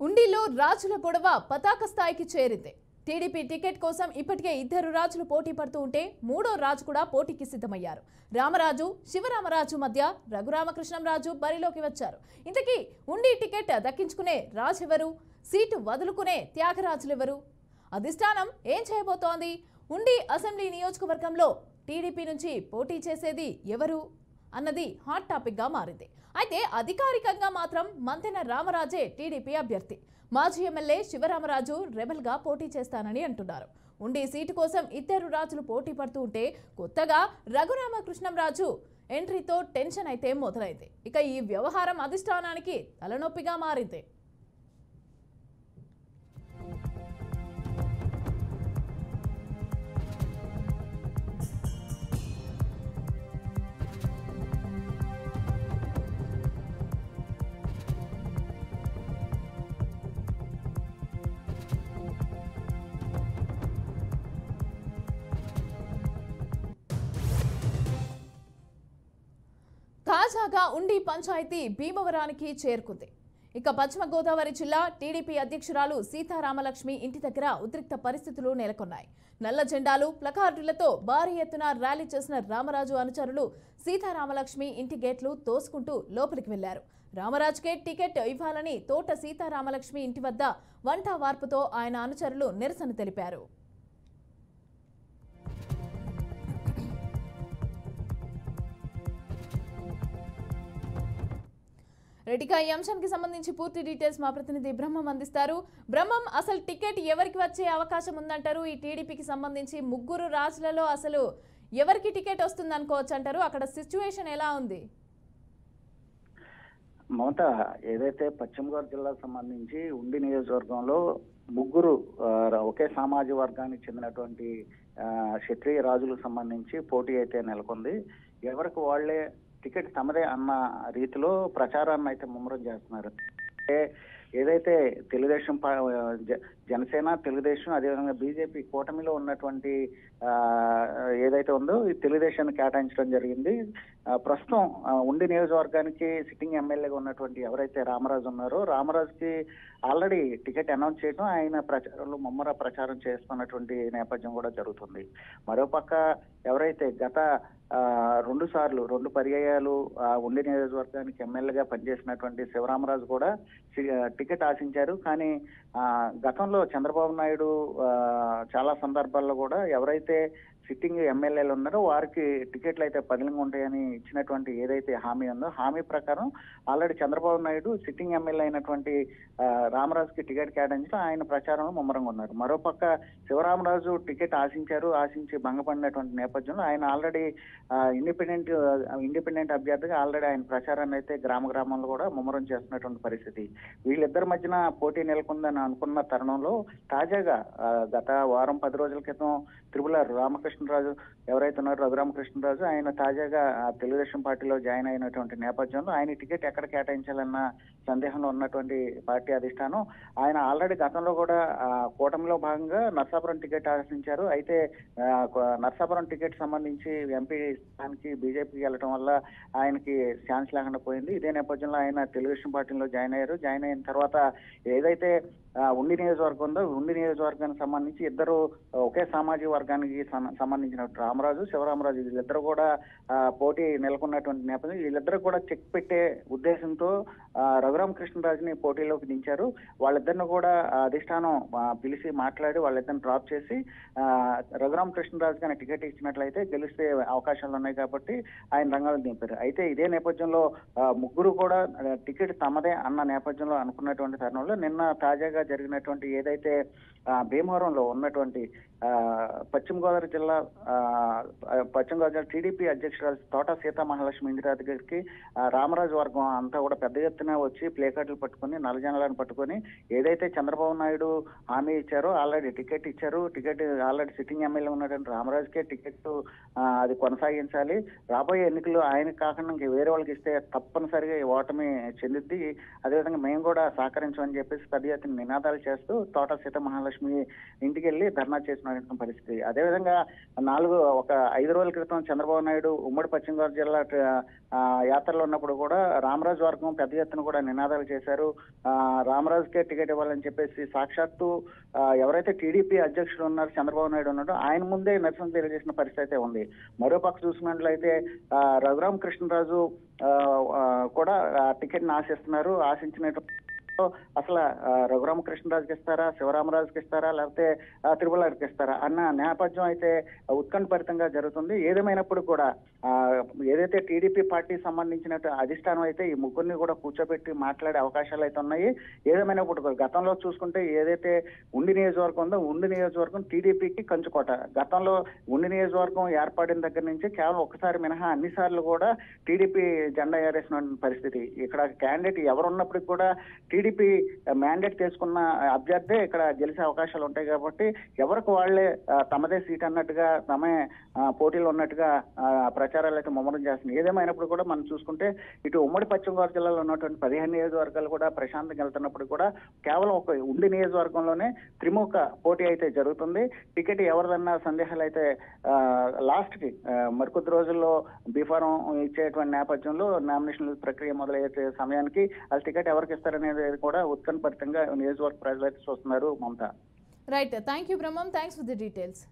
ఉండిలో రాజుల గొడవ పతాక స్థాయికి చేరింది. టీడీపీ టికెట్ కోసం ఇప్పటికే ఇద్దరు రాజులు పోటీ పడుతూ ఉంటే మూడో రాజు కూడా పోటీకి సిద్ధమయ్యారు. రామరాజు, శివరామరాజు మధ్య రఘురామకృష్ణంరాజు బరిలోకి వచ్చారు. ఇంతకీ ఉండి టికెట్ దక్కించుకునే రాజెవరు? సీటు వదులుకునే త్యాగరాజులెవరు? అధిష్టానం ఏం చేయబోతోంది? ఉండి అసెంబ్లీ నియోజకవర్గంలో టీడీపీ నుంచి పోటీ చేసేది ఎవరు అన్నది హాట్ టాపిక్ గా మారింది. అయితే అధికారికంగా మాత్రం మంతెన రామరాజే టీడీపీ అభ్యర్థి. మాజీ ఎమ్మెల్యే శివరామరాజు రెబల్ గా పోటీ చేస్తానని అంటున్నారు. ఉండి సీటు కోసం ఇద్దరు రాజులు పోటీ పడుతూ ఉంటే కొత్తగా రఘురామకృష్ణంరాజు ఎంట్రీతో టెన్షన్ అయితే మొదలైంది. ఇక ఈ వ్యవహారం అధిష్టానానికి తలనొప్పిగా మారింది. తాజాగా ఉండి పంచాయతీ భీమవరానికి చేరుకుంది. ఇక పశ్చిమ గోదావరి జిల్లా టీడీపీ అధ్యక్షురాలు సీతారామలక్ష్మి ఇంటి దగ్గర ఉద్రిక్త పరిస్థితులు నెలకొన్నాయి. నల్ల జెండాలు, ప్లకార్డులతో భారీ ఎత్తున ర్యాలీ చేసిన రామరాజు అనుచరులు సీతారామలక్ష్మి ఇంటి గేట్లు తోసుకుంటూ లోపలికి వెళ్లారు. రామరాజుకే టికెట్ ఇవ్వాలని తోట సీతారామలక్ష్మి ఇంటి వద్ద వంట వార్పుతో ఆయన అనుచరులు నిరసన తెలిపారు. రెడ్డిగా ఈ అంశానికి సంబంధించి పూర్తి డీటెయిల్స్ మా ప్రతినిధి బ్రహ్మం అందిస్తారు. బ్రహ్మం, అసలు టికెట్ ఎవరికి వచ్చే అవకాశం ఉందంటారు? ఈ టీడీపీకి సంబంధించి ముగ్గురు రాజులలో అసలు ఎవరికి టికెట్ వస్తుంది అనుకోవచ్చు అంటారు? అక్కడ సిచ్యువేషన్ ఎలా ఉంది? మమత, ఏదైతే పశ్చిమ గోదావరి జిల్లాకు సంబంధించి ఉండి నియోజకవర్గంలో ముగ్గురు ఒకే సామాజిక వర్గానికి చెందినటువంటి క్షత్రియ రాజులకు సంబంధించి పోటీ అయితే నెలకొంది. ఎవరికి వాళ్లే టికెట్ తమదే అన్న రీతిలో ప్రచారాన్ని అయితే ముమ్మరం చేస్తున్నారు. ఏదైతే తెలుగుదేశం, జనసేన, తెలుగుదేశం, అదేవిధంగా బీజేపీ కూటమిలో ఉన్నటువంటి ఏదైతే ఉందో ఈ తెలుగుదేశాన్ని కేటాయించడం జరిగింది. ప్రస్తుతం ఉండి నియోజకవర్గానికి సిట్టింగ్ ఎమ్మెల్యేగా ఉన్నటువంటి ఎవరైతే రామరాజు ఉన్నారో రామరాజుకి ఆల్రెడీ టికెట్ అనౌన్స్ చేయడం, ఆయన ప్రచారంలో ముమ్మర ప్రచారం చేస్తున్నటువంటి నేపథ్యం కూడా జరుగుతుంది. మరోపక్క ఎవరైతే గత 2 పర్యాయాలు ఉండి నియోజకవర్గానికి ఎమ్మెల్యేగా పనిచేసినటువంటి శివరామరాజు కూడా టికెట్ ఆశించారు. కానీ గతంలో చంద్రబాబు నాయుడు చాలా సందర్భాల్లో కూడా ఎవరైతే సిట్టింగ్ ఎమ్మెల్యేలు ఉన్నారో వారికి టికెట్లు అయితే పదిలంగా ఉంటాయని ఇచ్చినటువంటి ఏదైతే హామీ ఉందో హామీ ప్రకారం already Chandrababu Naidu sitting MLA అయినటువంటి రామరాజుకి టికెట్ కేటాయించడం ఆయన ప్రచారంలో ముమ్మరంగా ఉన్నారు. మరోపక్క శివరామరాజు టికెట్ ఆశించి భంగపడినటువంటి నేపథ్యంలో ఆయన ఆల్రెడీ ఇండిపెండెంట్ అభ్యర్థిగా ఆల్రెడీ ఆయన ప్రచారాన్ని అయితే గ్రామంలో కూడా ముమ్మరం చేస్తున్నటువంటి పరిస్థితి. వీళ్ళిద్దరి మధ్యన పోటీ నెలకొందని అనుకున్న తరుణంలో తాజాగా గత వారం 10 రోజుల క్రితం త్రిపుల రామకృష్ణరాజు ఎవరైతే ఉన్నారో రఘురామకృష్ణరాజు ఆయన తాజాగా తెలుగుదేశం పార్టీలో జాయిన్ అయినటువంటి నేపథ్యంలో ఆయన టికెట్ ఎక్కడ కేటాయించాలన్న సందేహంలో ఉన్నటువంటి పార్టీ అధిష్టానం ఆయన ఆల్రెడీ గతంలో కూడా కూటమిలో భాగంగా నర్సాపురం టికెట్ ఆశించారు. అయితే నర్సాపురం టికెట్ సంబంధించి ఎంపీ స్థానానికి బీజేపీకి వెళ్ళడం వల్ల ఆయనకి ఛాన్స్ లేకుండా పోయింది. ఇదే నేపథ్యంలో ఆయన తెలుగుదేశం పార్టీలో జాయిన్ అయ్యారు. జాయిన్ అయిన తర్వాత ఏదైతే ఉండి నియోజకవర్గం ఉందో ఉండి నియోజకవర్గానికి సంబంధించి ఇద్దరు ఒకే సామాజిక వర్గానికి సంబంధించిన రామరాజు, శివరామరాజు వీళ్ళిద్దరు కూడా పోటీ నెలకొన్నటువంటి నేపథ్యం వీళ్ళిద్దరు కూడా చెక్ పెట్టే ఉద్దేశంతో రఘురామకృష్ణరాజుని పోటీలోకి దించారు. వాళ్ళిద్దరిని కూడా అధిష్టానం పిలిచి మాట్లాడి వాళ్ళిద్దరిని డ్రాప్ చేసి రఘురామకృష్ణరాజు కానీ టికెట్ ఇచ్చినట్లయితే గెలిస్తే అవకాశాలు ఉన్నాయి కాబట్టి ఆయన రంగంలో దింపారు. అయితే ఇదే నేపథ్యంలో ముగ్గురు కూడా టికెట్ తమదే అన్న నేపథ్యంలో అనుకున్నటువంటి తరుణంలో నిన్న తాజాగా జరిగినటువంటి ఏదైతే భీమవరంలో ఉన్నటువంటి పశ్చిమ గోదావరి జిల్లా టీడీపీ అధ్యక్షురాలు తోట సీతామహాలక్ష్మి ఇందిరా దగ్గరికి రామరాజు వర్గం అంతా కూడా పెద్ద ఎత్తున వచ్చి ప్లే కార్డులు పట్టుకొని నల్లజనాలను పట్టుకొని ఏదైతే చంద్రబాబు నాయుడు హామీ ఇచ్చారో ఆల్రెడీ టికెట్ ఇచ్చారు. టికెట్ ఆల్రెడీ సిట్టింగ్ ఎమ్మెల్యే ఉన్నటువంటి రామరాజుకే టికెట్ అది కొనసాగించాలి. రాబోయే ఎన్నికలు ఆయనకు కాకుండా ఇంక వేరే వాళ్ళకి ఇస్తే తప్పనిసరిగా ఓటమి చెందిద్ది. అదేవిధంగా మేము కూడా సహకరించమని చెప్పేసి పెద్ద ఎత్తున నినాదాలు చేస్తూ తోట సీతామహాలక్ష్మి ఇంటికి వెళ్ళి ధర్నా చేసిన పరిస్థితి. అదేవిధంగా 5 రోజుల క్రితం చంద్రబాబు నాయుడు ఉమ్మడి పశ్చిమ గోదావరి జిల్లా యాత్రలో ఉన్నప్పుడు కూడా రామరాజు వర్గం పెద్ద ఎత్తున ఎత్తున కూడా నినాదాలు చేశారు. రామరాజుకే టికెట్ ఇవ్వాలని చెప్పేసి సాక్షాత్తు ఎవరైతే టీడీపీ అధ్యక్షుడు ఉన్నారు చంద్రబాబు నాయుడు ఉన్నాడో ఆయన ముందే నిరసన తెలియజేసిన పరిస్థితి అయితే ఉంది. మరోపక్క చూసినట్లయితే రఘురామకృష్ణరాజు కూడా టికెట్ ని ఆశిస్తున్నారు. ఆశించినట్టు అసలు రఘురామకృష్ణరాజుకి ఇస్తారా, శివరామరాజుకి ఇస్తారా, లేకపోతే తిరుమలకి ఇస్తారా అన్న నేపథ్యం అయితే ఉత్కంఠభరితంగా జరుగుతుంది. ఏదేమైనప్పుడు కూడా ఏదైతే టీడీపీ పార్టీ సంబంధించినట్టు అధిష్టానం అయితే ఈ ముగ్గురిని కూడా కూర్చోబెట్టి మాట్లాడే అవకాశాలు అయితే ఉన్నాయి. ఏదేమైనప్పుడు గతంలో చూసుకుంటే ఏదైతే ఉండి నియోజకవర్గం ఉందో ఉండి నియోజకవర్గం టీడీపీకి కంచుకోట. గతంలో ఉండి నియోజకవర్గం ఏర్పడిన దగ్గర నుంచి కేవలం ఒక్కసారి మినహా అన్ని సార్లు కూడా టీడీపీ జెండా ఎగరేసిన పరిస్థితి. ఇక్కడ క్యాండిడేట్ ఎవరున్నప్పటికీ కూడా టీడీపీ మ్యాండేట్ తీసుకున్న అభ్యర్థే ఇక్కడ గెలిచే అవకాశాలు ఉంటాయి. కాబట్టి ఎవరికి వాళ్లే తమదే సీట్ అన్నట్టుగా తమే పోటీలో ఉన్నట్టుగా ప్రచారాలు అయితే ముమ్మరం చేస్తున్నాయి. ఏదేమైనప్పుడు కూడా మనం చూసుకుంటే ఇటు ఉమ్మడి పశ్చిమ గోదావరి జిల్లాలో ఉన్నటువంటి 15 నియోజకవర్గాలు కూడా ప్రశాంతంగా వెళ్తున్నప్పుడు కూడా కేవలం ఒక ఉండి నియోజకవర్గంలోనే త్రిముఖ పోటీ అయితే జరుగుతుంది. టికెట్ ఎవరిదన్నా సందేహాలు అయితే లాస్ట్ కి మరికొద్ది రోజుల్లో బీఫారం ఇచ్చేటువంటి నేపథ్యంలో నామినేషన్ ప్రక్రియ మొదలయ్యే సమయానికి వాళ్ళు టికెట్ ఎవరికి ఇస్తారనేది కూడా ఉత్కంఠభరితంగా నియోజకవర్గ ప్రజలు అయితే చూస్తున్నారు. Mamata. Right, thank you Brahmam, thanks for the details.